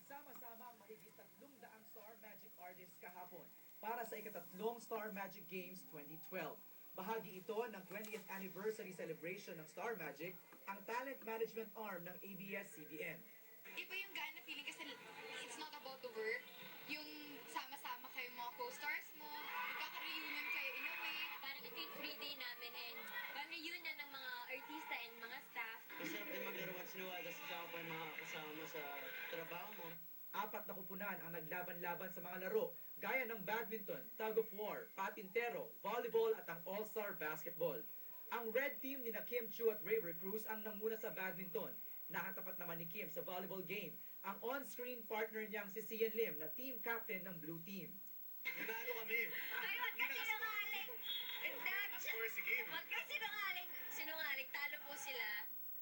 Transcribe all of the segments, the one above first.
Nagsama-sama ang mahigit 300 Star Magic artists kahapon para sa ikatatlong Star Magic Games 2012. Bahagi ito ng 20th anniversary celebration ng Star Magic, ang talent management arm ng ABS-CBN. Iba yung gana feeling kasi it's not about the work. Yung sama-sama kayo mga co-stars mo, magkaka-reunion kayo in a way. Parang ito yung free day namin and reunion ng mga artista and mga staff. Masarap din maglaro at sinuwag kasi sa pa yung mga kasama sa trabaho mo. 4 na kupunan ang naglaban-laban sa mga laro, gaya ng badminton, tug of war, patintero, volleyball at ang all-star basketball. Ang red team ni Kim Chiu at Raver Cruz ang nanguna sa badminton. Nakatapat naman ni Kim sa volleyball game, ang on-screen partner niyang si Sian Lim na team captain ng blue team. Nanalo kami. Ay, wag ka sinungaling! Wag ka sinungaling! Sinungaling, talo po sila.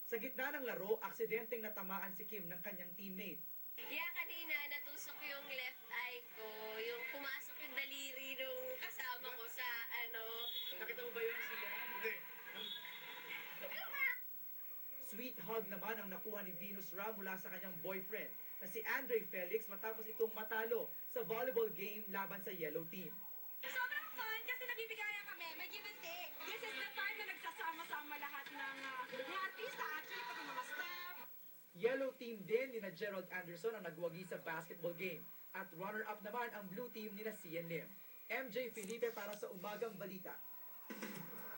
Sa gitna ng laro, aksidenteng natamaan si Kim ng kanyang teammate. Yeah, kanina natusok yung left eye ko, yung pumasok yung daliri nung kasama ko sa Nakita mo ba yun siya? Hindi. Sweet hug naman ang nakuha ni Venus Ra mula sa kanyang boyfriend na si Andre Felix matapos itong matalo sa volleyball game laban sa Yellow Team. Sobrang fun kasi nagbibigayan kami. May give and take. This is the time na nagsasama-sama lahat ng mga artista, actually, pati mga staff. Yellow Team din ni na Gerald Anderson ang nagwagi sa basketball game. At runner-up naman ang blue team ni na Sian Lim. MJ Felipe para sa Umagang Balita.